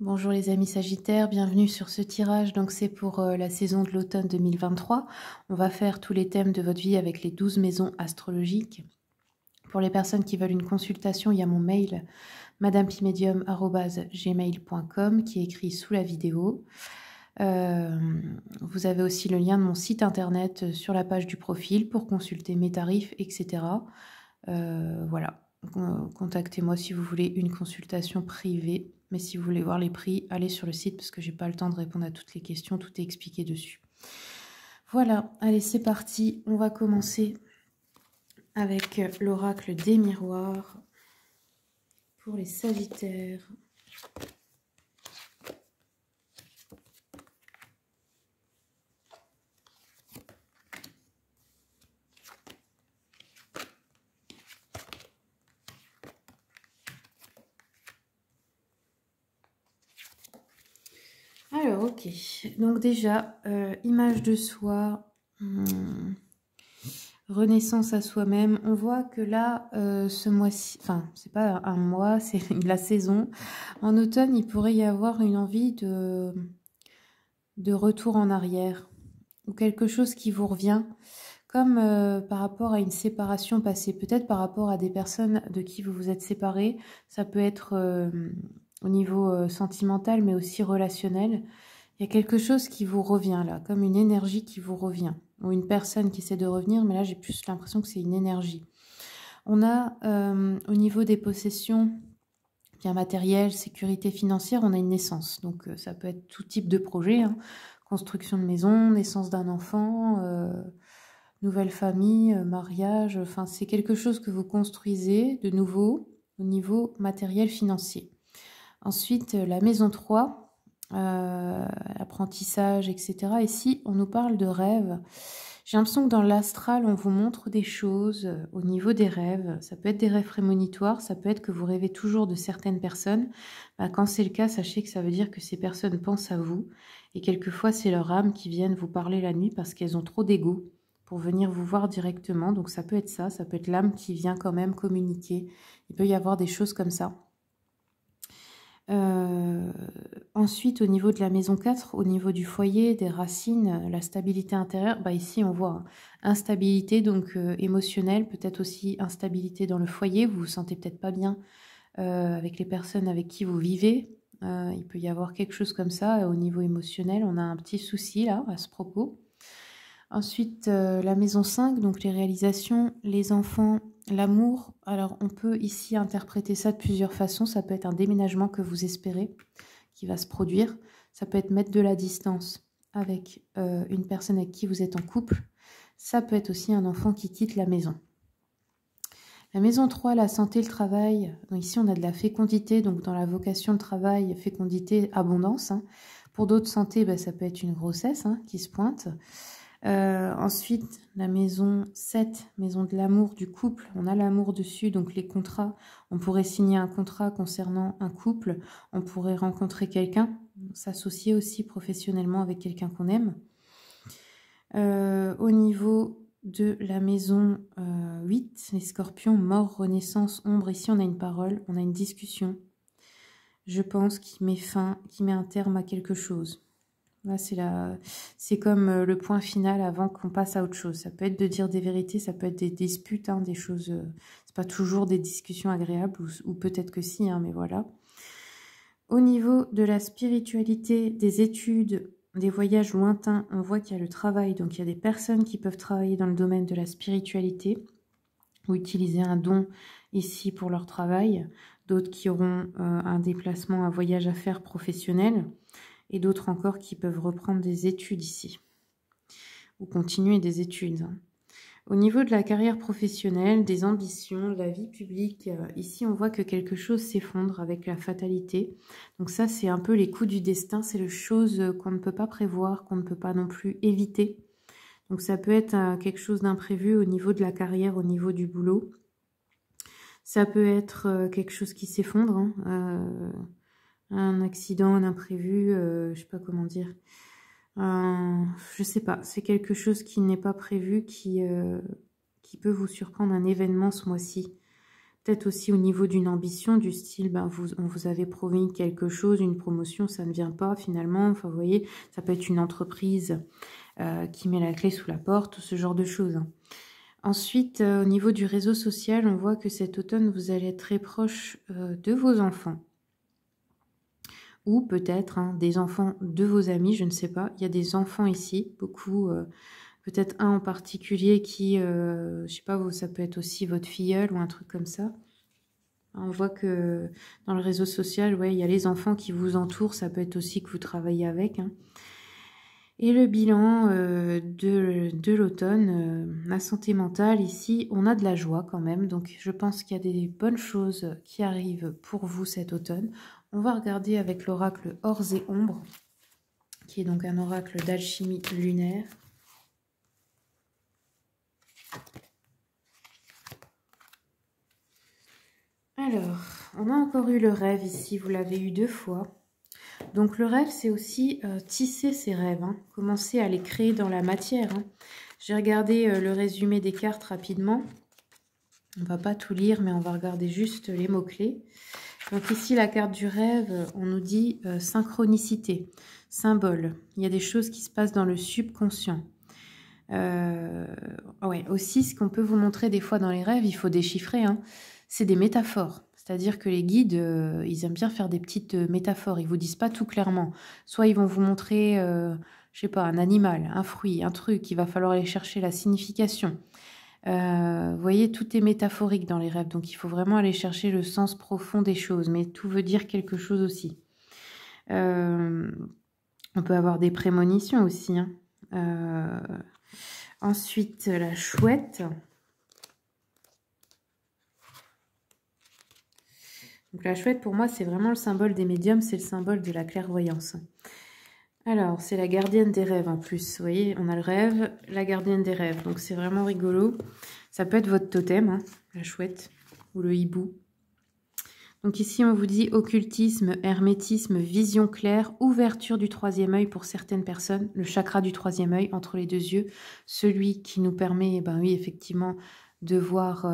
Bonjour les amis Sagittaires, bienvenue sur ce tirage. Donc c'est pour la saison de l'automne 2023. On va faire tous les thèmes de votre vie avec les 12 maisons astrologiques. Pour les personnes qui veulent une consultation, il y a mon mail madamepimedium@gmail.com qui est écrit sous la vidéo. Vous avez aussi le lien de mon site internet sur la page du profil pour consulter mes tarifs, etc. Voilà. Contactez-moi si vous voulez une consultation privée. Mais si vous voulez voir les prix, allez sur le site parce que j'ai pas le temps de répondre à toutes les questions. Tout est expliqué dessus. Voilà, allez, c'est parti. On va commencer avec l'oracle des miroirs pour les Sagittaires. Alors, ok. Donc déjà, image de soi, renaissance à soi-même. On voit que là, ce mois-ci, enfin, c'est pas un mois, c'est la saison. En automne, il pourrait y avoir une envie de retour en arrière ou quelque chose qui vous revient, comme par rapport à une séparation passée, peut-être par rapport à des personnes de qui vous vous êtes séparés. Ça peut être au niveau sentimental, mais aussi relationnel. Il y a quelque chose qui vous revient là, comme une énergie qui vous revient, ou une personne qui essaie de revenir, mais là j'ai plus l'impression que c'est une énergie. On a au niveau des possessions, bien matériel, sécurité financière, on a une naissance. Donc ça peut être tout type de projet, hein. Construction de maison, naissance d'un enfant, nouvelle famille, mariage, enfin c'est quelque chose que vous construisez de nouveau au niveau matériel financier. Ensuite, la maison 3, apprentissage, etc. Ici, on nous parle de rêves. J'ai l'impression que dans l'astral, on vous montre des choses au niveau des rêves. Ça peut être des rêves prémonitoires, ça peut être que vous rêvez toujours de certaines personnes. Quand c'est le cas, sachez que ça veut dire que ces personnes pensent à vous. Et quelquefois, c'est leur âme qui viennent vous parler la nuit parce qu'elles ont trop d'ego pour venir vous voir directement. Donc ça peut être ça peut être l'âme qui vient quand même communiquer. Il peut y avoir des choses comme ça. Ensuite, au niveau de la maison 4, au niveau du foyer, des racines, la stabilité intérieure, ici on voit instabilité donc émotionnelle, peut-être aussi instabilité dans le foyer, vous vous sentez peut-être pas bien avec les personnes avec qui vous vivez, il peut y avoir quelque chose comme ça. Au niveau émotionnel, on a un petit souci là à ce propos. Ensuite, la maison 5, donc les réalisations, les enfants, l'amour. Alors, on peut ici interpréter ça de plusieurs façons. Ça peut être un déménagement que vous espérez, qui va se produire. Ça peut être mettre de la distance avec une personne avec qui vous êtes en couple. Ça peut être aussi un enfant qui quitte la maison. La maison 3, la santé, le travail. Donc ici, on a de la fécondité. Donc, dans la vocation de travail, fécondité, abondance, hein. Pour d'autres, santé, ça peut être une grossesse qui se pointe. Ensuite, la maison 7, maison de l'amour, du couple. On a l'amour dessus, donc les contrats. On pourrait signer un contrat concernant un couple. On pourrait rencontrer quelqu'un, s'associer aussi professionnellement avec quelqu'un qu'on aime. Au niveau de la maison 8, les scorpions, mort, renaissance, ombre. Ici, on a une parole, on a une discussion. Je pense qui met fin, qui met un terme à quelque chose. Là, c'est comme le point final avant qu'on passe à autre chose. Ça peut être de dire des vérités, ça peut être des disputes, des choses... c'est pas toujours des discussions agréables, ou peut-être que si, mais voilà. Au niveau de la spiritualité, des études, des voyages lointains, on voit qu'il y a le travail. Donc, il y a des personnes qui peuvent travailler dans le domaine de la spiritualité ou utiliser un don ici pour leur travail. D'autres qui auront un déplacement, un voyage à faire professionnel. Et d'autres encore qui peuvent reprendre des études ici, ou continuer des études. Au niveau de la carrière professionnelle, des ambitions, de la vie publique, ici on voit que quelque chose s'effondre avec la fatalité. Donc ça, c'est un peu les coups du destin, c'est les choses qu'on ne peut pas prévoir, qu'on ne peut pas non plus éviter. Donc ça peut être quelque chose d'imprévu au niveau de la carrière, au niveau du boulot. Ça peut être quelque chose qui s'effondre, un accident, un imprévu, je sais pas comment dire. Je sais pas, c'est quelque chose qui n'est pas prévu, qui peut vous surprendre, un événement ce mois-ci. Peut-être aussi au niveau d'une ambition, du style, ben, on vous avait promis quelque chose, une promotion, ça ne vient pas finalement. Enfin, vous voyez, ça peut être une entreprise qui met la clé sous la porte, ce genre de choses. Hein. Ensuite, au niveau du réseau social, on voit que cet automne, vous allez être très proche de vos enfants. Ou peut-être hein, des enfants de vos amis, je ne sais pas. Il y a des enfants ici, beaucoup... peut-être un en particulier qui, je sais pas, ça peut être aussi votre filleul ou un truc comme ça. On voit que dans le réseau social, ouais, il y a les enfants qui vous entourent, ça peut être aussi que vous travaillez avec. Hein. Et le bilan de l'automne, la santé mentale, ici, on a de la joie quand même. Donc, je pense qu'il y a des bonnes choses qui arrivent pour vous cet automne. On va regarder avec l'oracle Ors et Ombres, qui est donc un oracle d'alchimie lunaire. Alors, on a encore eu le rêve ici, vous l'avez eu 2 fois. Donc le rêve, c'est aussi tisser ses rêves, hein, commencer à les créer dans la matière. Hein. J'ai regardé le résumé des cartes rapidement. On ne va pas tout lire, mais on va regarder juste les mots-clés. Donc ici, la carte du rêve, on nous dit synchronicité, symbole. Il y a des choses qui se passent dans le subconscient. Ouais, aussi, ce qu'on peut vous montrer des fois dans les rêves, il faut déchiffrer, hein, c'est des métaphores. C'est-à-dire que les guides, ils aiment bien faire des petites métaphores. Ils ne vous disent pas tout clairement. Soit ils vont vous montrer, je sais pas, un animal, un fruit, un truc. Il va falloir aller chercher la signification. Vous voyez, tout est métaphorique dans les rêves. Donc, il faut vraiment aller chercher le sens profond des choses. Mais tout veut dire quelque chose aussi. On peut avoir des prémonitions aussi. Hein. Ensuite, la chouette. Donc la chouette, pour moi, c'est vraiment le symbole des médiums, c'est le symbole de la clairvoyance. Alors, c'est la gardienne des rêves en plus. Vous voyez, on a le rêve, la gardienne des rêves. Donc c'est vraiment rigolo. Ça peut être votre totem, hein, la chouette, ou le hibou. Donc ici, on vous dit occultisme, hermétisme, vision claire, ouverture du 3e œil pour certaines personnes, le chakra du 3e œil entre les 2 yeux, celui qui nous permet, ben oui, effectivement, de voir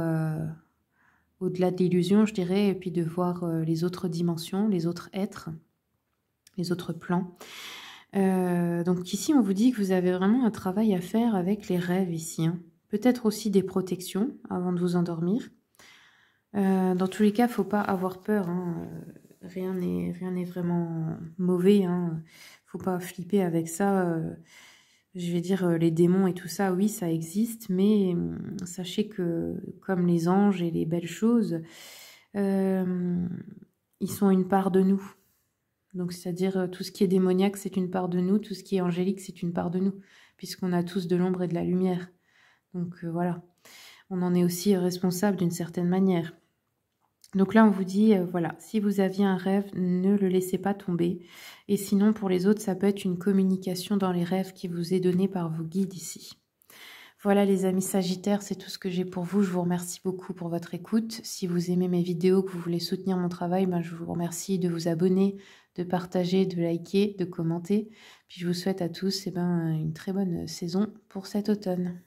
au-delà de l'illusion, je dirais, et puis de voir les autres dimensions, les autres êtres, les autres plans. Donc ici, on vous dit que vous avez vraiment un travail à faire avec les rêves ici. Hein. Peut-être aussi des protections avant de vous endormir. Dans tous les cas, il ne faut pas avoir peur. Hein. Rien n'est vraiment mauvais. Hein. Faut pas flipper avec ça. Je vais dire, les démons et tout ça, oui, ça existe. Mais sachez que, comme les anges et les belles choses, ils sont une part de nous. Donc, c'est-à-dire, tout ce qui est démoniaque, c'est une part de nous. Tout ce qui est angélique, c'est une part de nous. Puisqu'on a tous de l'ombre et de la lumière. Donc, voilà. On en est aussi responsable d'une certaine manière. Donc là, on vous dit, voilà, si vous aviez un rêve, ne le laissez pas tomber. Et sinon, pour les autres, ça peut être une communication dans les rêves qui vous est donnée par vos guides ici. Voilà les amis Sagittaires, c'est tout ce que j'ai pour vous. Je vous remercie beaucoup pour votre écoute. Si vous aimez mes vidéos, que vous voulez soutenir mon travail, ben, je vous remercie de vous abonner, de partager, de liker, de commenter. Puis je vous souhaite à tous une très bonne saison pour cet automne.